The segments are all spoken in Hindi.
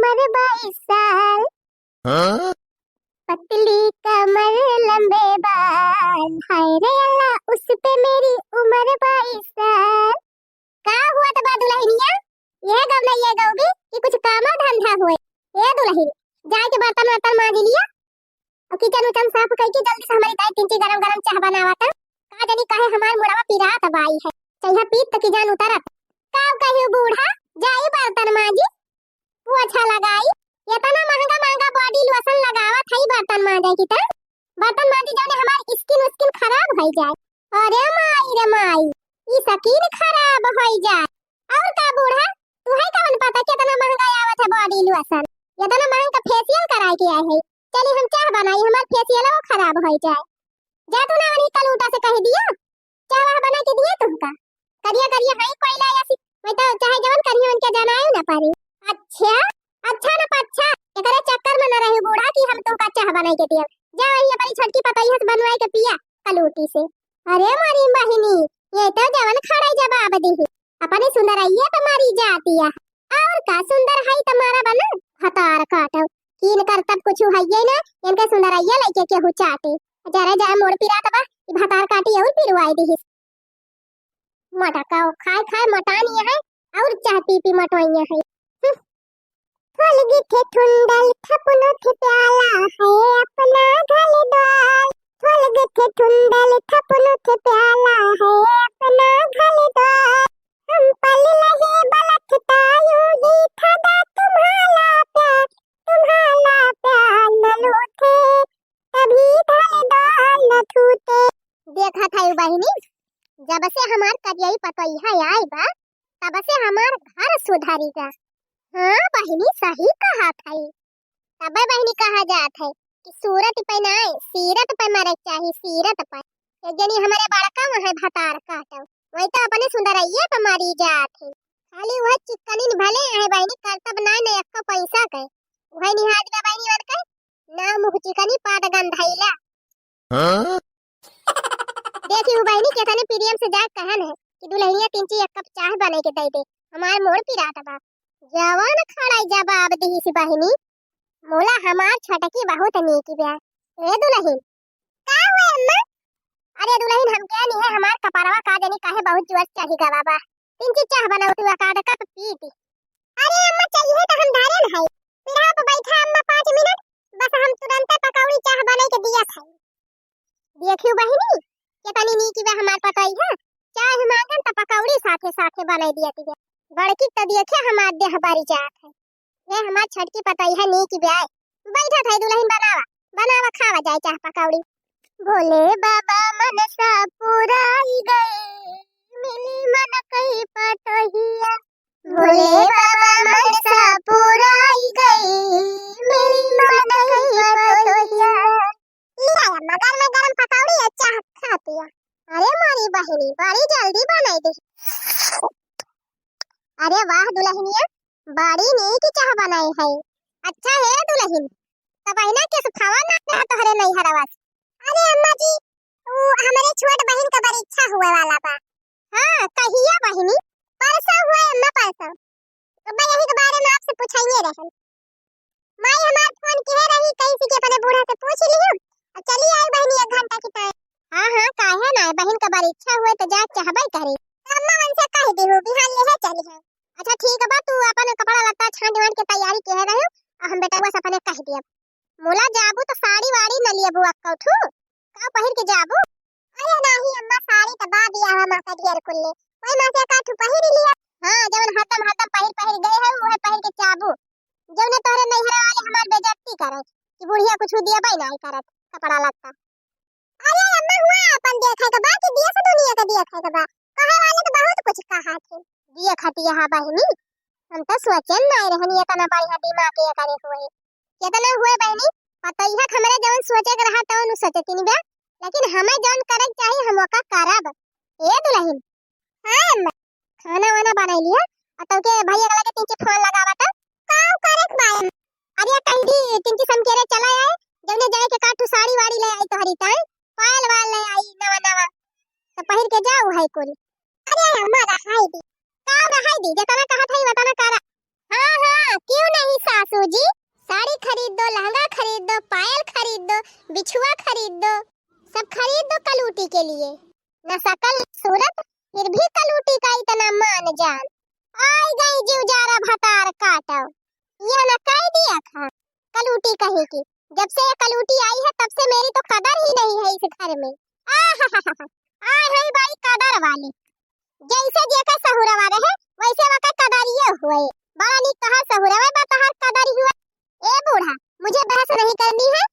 उम्र 22 साल। हाँ? पतली कमर लंबे बाल, हाय रे अल्लाह उस पे मेरी उम्र 22 साल। का हुआ तो दुल्हनिया, ये गव नहीं ये गवगी कि कुछ कामा धंधा हुए। ये दुल्हन जाए के बर्तन वर्तन मांज लिया और किचन उचन साफ करके जल्दी से हमारी दाई तीन गरम गरम चाह बनावता। का जानी काहे हमार मुड़वा पिरात बाई है, चाहिए पीत तक की जान उतरत। का कहियो बूढ़ा जाई बर्तन मांजी, वो अच्छा लगाई। इतना महंगा महंगा बॉडी लोशन लगावत है बर्तन मांजे की त बर्तन मांजी जाने हमार स्किन खराब हो जाए। अरे माई रे माई, ई स्किन खराब हो जाए। और का बूढ़ा तू है कौन पता कितना महंगा आवत है बॉडी लोशन, इतना महंगा फेशियल कराए के आए है। चली हम चाह बनाई, हमार फेशियल वो खराब हो जाए। जा तू ना वही कल उल्टा से कह दिया, चाह बना के दिए तुमका करिया करिया है कोई लाया सी। मैं तो चाहे जवन करियो उनके जाना है ना पारी। अच्छा अच्छा ना पच्छा एकरे चक्कर में न रही बूढ़ा कि हम तुमका चाह बनाई के दिए। जा वही अपनी छोटकी पतई हस बनवाई के पिया कलूटी से। अरे मारी बहिनी, ये तो जवन खड़ाई जवाब दी अपनी सुंदर आइए तो मारी जाती है। और का सुंदर है तुम्हारा बना हतार काटो कीन कर तब कुछ है ना, इनके सुंदर आइए लेके केहू चाटे जरा जा मोड़ पिरात बा ई भतार काटी और पिरवाई दी। मटका खाए खाए मटानी है और चाह पी पी मटवाइया है। फल गिथे ठुंडल थपनो थे प्याला है अपना घल डाल। फल गिथे ठुंडल थपनो थे प्याला है अपना घल डाल। हम पल लगे बलखतायो गीथा दा तुम्हारा प्यार न लूटे तभी घल डाल न छूटे। देखा था बहिनी, जब से हमार करियई पतोइहा आई बा तब से हमार घर सुधरीगा। हाँ बहिनी सही कहा था। तब बहिनी कहा जात है कि सूरत पे ना सीरत पे मरे चाहिए, सीरत पे। एक जनी हमारे बड़का वहाँ भतार काटो वही तो अपने सुंदरइये पे मरी जात है। खाली वह चिकनी भले है बहिनी करतब ना ने एक पैसा के वही निहाज के बहिनी वर के ना मुह चिकनी पाट गंधाइला। हाँ? देखी बहिनी केतने प्रियम से जाके कहन है कि दुल्हनिया तिनची एक कप चाय बना के दे दे, हमार मोड़ पिरात बा। जवान खड़ाई जवाब दी सी बहिनी, मोला हमार छटकी बहुत नीक ब्या। ए दुल्हन का हुए अम्मा? अरे दुल्हन हम क्या नहीं है, हमार कपड़वा का जनी काहे बहुत जोर चाही गा बाबा। तिनची चाह बनाओ तू आकाड कप पीती। अरे अम्मा चाहिए तो हम धारन है, पिढ़ा पे बैठा अम्मा 5 मिनट बस हम तुरंत पकौड़ी चाह बना के दिया खाई। देखियो बहिनी केतनी नीक बा हमार पतई है, चाह मांगन त पकौड़ी साथे साथे बनाई दिया ती। बड़की त देखे हमार देह बारी जात है। ये हमार छटकी पतई है नीक ब्याह बैठा था दुल्हन बनावा बनावा खावा जाए चाह पकौड़ी। भोले बाबा मनसा पुराई गए मिली मन कई पतोहिया। भोले बाबा मनसा पुराई गई मिली मन कई पतोहिया। लिया मगर में गरम पकौड़ी चाह खाती है। अरे मारी बहिनी बड़ी जल्दी बनाई दी। अरे वाह दुल्हनिया बड़ी नीक चाह बनाई है। अच्छा है दुल्हन तब ना के सुखावा ना तोहरे नहीं हरवास। अरे अम्मा जी वो हमारे छोट बहन का परीक्षा हुए वाला बा। हां कहिया बहिनी? परसों हुए अम्मा परसों। तो मैं यही के बारे में आपसे पूछाइए रहन। माई हमार फोन किए रही कैसे के अपने बूढ़ा से पूछ लियो और चली आई बहिनी 1 घंटा की टाइम। हां काहे ना बहन का परीक्षा हुए तो जा चाहबे करे। अम्मा मन से कह दी हो बिहान ले चली है। अच्छा ठीक है बा तू अपन कपड़ा लत्ता छांट वांट के तैयारी के रहे और हम बेटा बस अपने कह दिया मोला जाबू तो साड़ी वाड़ी न लिए बुआ कौठू का पहिर के जाबू। अरे नहीं अम्मा साड़ी त बा दिया हम का दियर कुल्ले ओई में से काठू पहिर लिया। हां जवन हतम हतम पहिर गए है ओहे पहिर के जाबू जवने तोरे नैहरा वाले हमार बेइज्जती करे कि बुढ़िया कुछ दिया बई नहीं करत कपड़ा लत्ता। अरे अम्मा हुआ अपन देखे के बा कि देश दुनिया के देखे के बा कहे वाले तो बहुत कुछ कहा थे दिए खटिया हा बहिनी। हम तो सोचन नहीं रहनी इतना बढ़िया दिमाग के करे हुए कितना हुए बहिनी पता ही है हमरे जवन सोचे के रहा तवन सोचे तीन बे लेकिन हमें जवन करे चाहिए हम ओका करब। ए दुल्हन हां अम्मा खाना वाना बना लिया अतव के भैया के लगे तीन फोन लगावा त का करे बाय। अरे कह दी तीन सम के रे चला आए जवने जाए के काठू साड़ी वाड़ी ले आई तोहरी ताई पायल वाल ले आई नवा नवा तो पहिर के जाऊ है कुल। अरे हमारा हाय दी का रहाई दी जतना कहा था वतना करा हाँ हाँ, क्यों नहीं सासू जी। साड़ी खरीद दो, लहंगा खरीद दो, पायल खरीद दो, बिछुआ खरीद दो, सब खरीद दो कलूटी के लिए। न शकल न सूरत, फिर भी कलूटी का इतना मान जान। आई गई जीवजारा भतार काटो। यह न कह दिया था कलूटी कही की। जब से ये कलूटी आई है तब से मेरी तो कदर ही नहीं है इस घर में। आय है भाई कदर वाली। जैसे जेका सहुरवा रहे वैसे वका कदरिये हुए। बड़ा नी कहा सहुरवा बताहर कदर हुआ। ए बूढ़ा, मुझे बहस नहीं करनी है।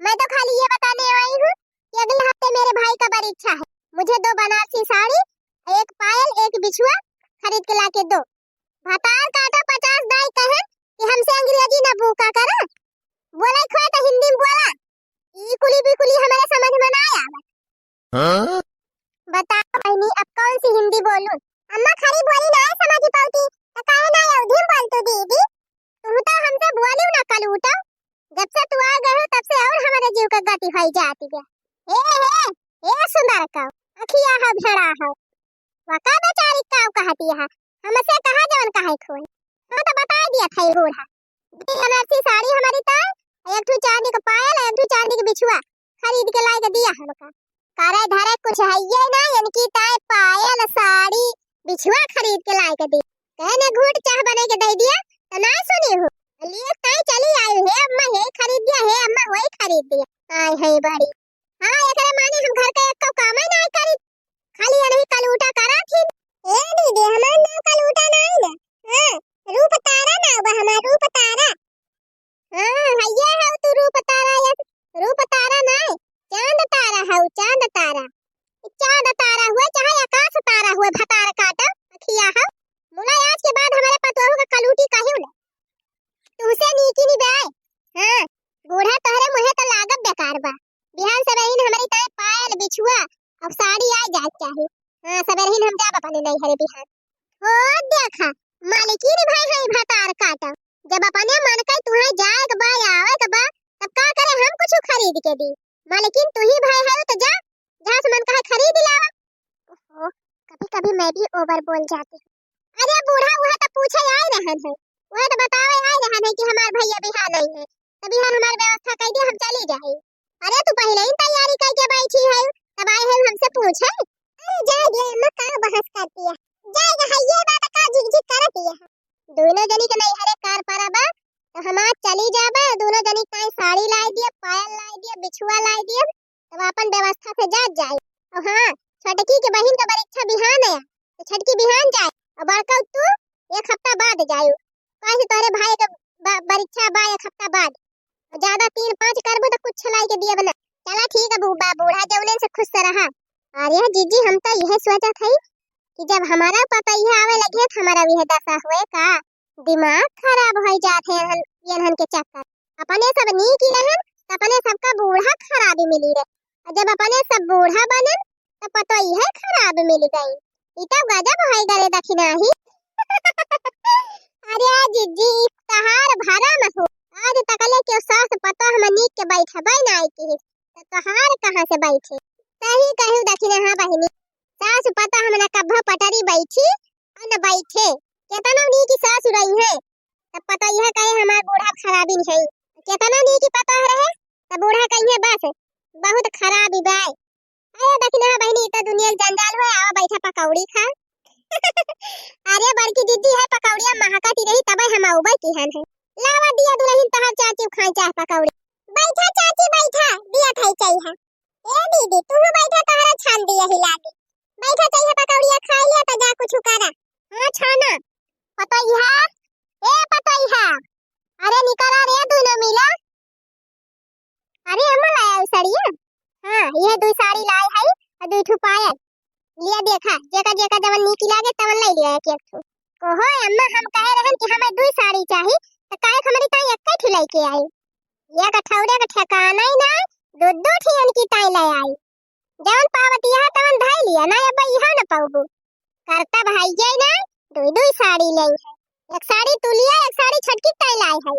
मैं तो खाली ये बताने आई हूँ कि अगले हफ्ते मेरे भाई का परीक्षा है। मुझे 2 बनारसी साड़ी, एक पायल, एक बिछुआ खरीद के लाके दो। भतार काटा 50 दाई कहे कि हमसे अंग्रेजी न भूखा करा। बोला खोए तो हिंदी में बोला। ई कुली भी कुली हमारे समझ में ना आया। हाँ? बताओ बहनी, अब कौन सी हिंदी बोलूं? अम्मा खरी बोली ना समझ पाऊती तो काहे ना उधीम बोलतू दीदी। तू तो हमसे बोली ना कल उठा। जब से तू आ गए हो तब से और हमारे जीव का गति होई जाती है। ए सुंदर का अखिया है भेड़ा है। वका बेचारी काव कहती है। हमसे कहा जवन काहे खोए। हां तो बता दिया था बूढ़ा। बनारसी साड़ी हमारी ताई, एक ठो चांदी का पायल, एक ठो चांदी का बिछुआ खरीद के ला के दिया हमका। कारे धारे कुछ है ये ना इनकी ताई पायल साड़ी बिछुआ खरीद के ला के दी। कहने घूट चाह बने के दे दिया तो ना सुनी हो। लिए ताई चली आई है अम्मा है खरीद दिया है अम्मा होई खरीद दिया। आई है बड़ी। हां एकरे माने हम घर का एक काम ही नहीं करी। खाली ये नहीं कल उठा करा थी। ए दीदी हमार नाम कल उठा नहीं ना। हां रूप तारा ना बा हमार रूप तारा। हां हइया है तू रूप तारा या रूप तारा नहीं चांद तारा है। चांद तारा, चांद तारा हुए चाहे आकाश तारा हुए भतार काटा अखिया है। मुला आज के बाद हमारे पतोहू का कलूटी कहियो ना। तुसे नीकी नी बाय। हां बूढ़ा तोहरे मुहे तो लागब बेकार बा। बिहान से बहिन हमारी ताए पायल बिछुआ अब साड़ी आ जाए चाहिए। हां सबरहिन हम जाब अपने नहीं हरे बिहान। हो देखा मालिकी नी भाई है भतार काटा। जब अपने मन के तुहे जाए के बा आवे के बा तब का करे हम कुछ खरीद के दी। मालिकिन तू ही भाई है तो जा जहां से मन कहे खरीद लावा। ओहो कभी कभी मैं भी ओवर बोल जाती हूँ। अरे बूढ़ा वह तो पूछे आई रहन है। वह तो बतावे आई रहन है कि हमार भैया बिहार नहीं है तो बिहार हमार व्यवस्था कर दे हम चली जाए। अरे तू पहले ही तैयारी करके बैठी है तब आए है हमसे पूछे। अरे जा ये अम्मा का बहस करती है। जाएगा है ये बात का झिकझिक करती है। दोनों जनी के नहीं हरे कार पारा बा तो हम आज चली जाबे। दोनों जनी ताई साड़ी लाई दिए, पायल लाई दिए, बिछुआ लाई दिए तब अपन व्यवस्था से जा जाए। और हां छटकी के बहिन का परीक्षा बिहान है तो छटकी बिहान जाए और बड़का तू एक हफ्ता बाद जायो। काहे तोरे भाई के परीक्षा बा एक हफ्ता बाद। ज्यादा 3-5 करबो तो कुछ लाई के दिए बना। चला ठीक है बूबा बूढ़ा जौने से खुश रहा। अरे जीजी हम तो यह सोचा थी कि जब हमारा पता यह आवे लगे तो हमारा यह दशा हुए का। दिमाग खराब हो जाते हैं यहन के चक्कर। अपने सब नी की रहन अपने सबका बूढ़ा खराबी मिली रे। और जब अपने सब बूढ़ा बने तो पता ही है खराब मिल गई। इतना गजब है गरे दक्षिणा ही। अरे जीजी तहार भरा मत हो। आज तकले के सास पता हम नी के बैठे बन आई की तो तहार कहां से बैठे। सही कहू दक्षिणा हां बहिनी। सास पता हमने कब्बा पटरी बैठी और न बैठे। केतना नी की सास रही है तब पता यह कहे हमार बूढ़ा खराबी है। केतना नी की पता रहे तब बूढ़ा कहिए बस बहुत खराब बाय। अरे दक्षिणा बहिनी तो दुनिया जंजाल है। आवा बैठा पकौड़ी खा। अरे बड़की दीदी है पकौड़िया महकाती रही तब हम आउबे की हन है। लावा दिया दुल्हन तहार चाची खाई चाह पकौड़ी। बैठा चाची बैठा दिया खाई चाहिए। ए दीदी तू बैठा तहरा छान दिया हिला के। बैठा चाहिए पकौड़िया खा लिया तो जा कुछ करा। हां छाना पता है ए पता है। अरे निकल आ रे दोनों मिला। अरे अम्मा लाया साड़िया। हां ये 2 साड़ी लाई है और 2 ठो पायल लिया। देखा जेका जेका जवन नीकी लागे तवन ले लिया एक ठो। ओहो अम्मा हम कहे रहन कि हमें 2 साड़ी चाहिए तो काहे हमारी ताई एक ही लेके आई। ये कठौरे का ठिकाना ही ना 2-2 ठियन की ताई ले आई। जवन पावती है तवन धाई लिया ना अब यहां न पाऊबू। करता भाई ये ना 2-2 साड़ी ले है। एक साड़ी तू लिया एक साड़ी छटकी ताई लाई है।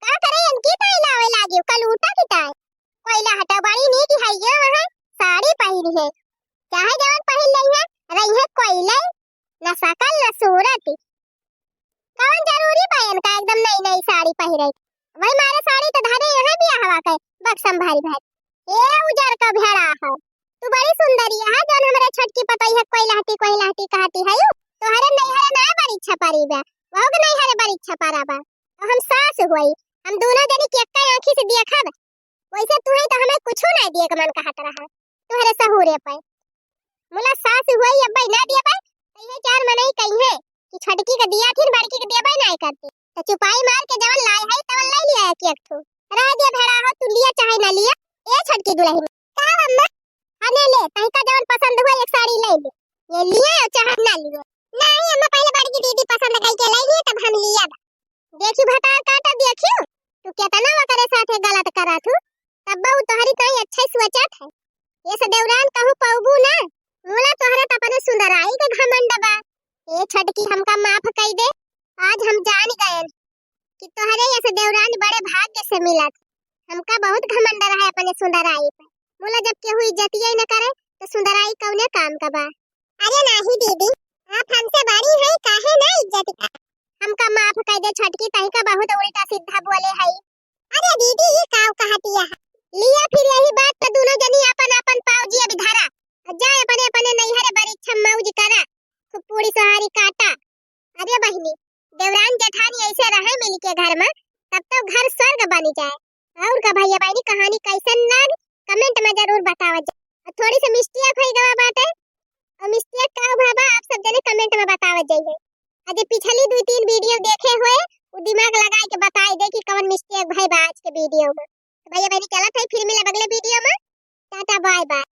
का करे इनकी ताई लावे लागी कल उठा की ताई। कोइला हटा बड़ी नी की है ये वहां साड़ी पहनी है। चाहे जवन पहन लई है रही है कोइला न शकल न सूरत। कौन जरूरी बहन का एकदम नई नई साड़ी पहिरे। वही मारे साड़ी तो धरे यहाँ भी हवा के बक्सम भारी भारी। ए उजर का भेड़ा है, तू बड़ी सुंदरी है जौन हमरे छोटकी पतई है कोई लाहटी कहती है यू। तोहरे नैहरे ना परीक्षा पारी बा, वहु के नैहरे परीक्षा पारा बा। तो हम सास हुई, हम दोनों जनी के एक आंखी से देखब। वैसे तू ही तो हमें कुछ नहीं दिए के मन कहत रहा तोहरे सहुरे पे। मुला सास हुई अब ना दिए पे तो ये चार मनई कही है कि छोटकी के दिया थी बड़की के देबे नहीं करती। तो चुपाई मार के जवन लाए है तवन ले लिया एक एक ठो। रह दे भेड़ा हो तू लिया चाहे ना लिया। ए छोटकी दुल्हन का अम्मा आने ले तई का जवन पसंद हुआ एक साड़ी ले ले। ये लिया चाहे ना लिया। नहीं अम्मा पहले बड़की दीदी पसंद कई के लाई तब हम लिया। देखी भटार काटा देखियो तू केतना वकरे साथे गलत करा तू। तब बहु तोहरी तई अच्छा सोचत है। ये से देवरान कहू पौबू ना मोला तोहरा त अपने सुंदराई के घमंड बा। ए छटकी हमका माफ कई दे। आज हम जान गए कि तोहरे ऐसे देवरान बड़े भाग्य से मिलत। हमका बहुत घमंड रहा है अपने सुंदराई पे। मोला जब केहू इज्जतिये न करे तो सुंदराई कौने काम का बा। अरे नाही दीदी आप हमसे बड़ी है काहे ना इज्जत का। हमका माफ कई दे छटकी तई का बहुत उल्टा सीधा बोले है। अरे दीदी ये काव कहतिया लिया फिर यही बात तो दोनों जनी अपन अपन पाऊजी अभी धरा जाए अपने अपने नैहरे परीक्षा मौज करा खूब पूरी सहारी काटा। अरे बहिनी देवरान जेठानी ऐसे रहे मिल के घर में तब तो घर स्वर्ग बन जाए। और का भैया बहनी कहानी कैसन लग कमेंट में जरूर बतावत। थोड़ी सी मिस्टेक होई गवा बाटे और मिस्टेक का भाबा आप सब जने कमेंट में बतावत जाइए। अजे पिछली 2-3 वीडियो देखे हुए वो दिमाग लगा के बताई दे कि कौन मिस्टेक भाई आज के वीडियो में। भैया बहनी चलत है फिर मिले अगले वीडियो में। Tata bye bye.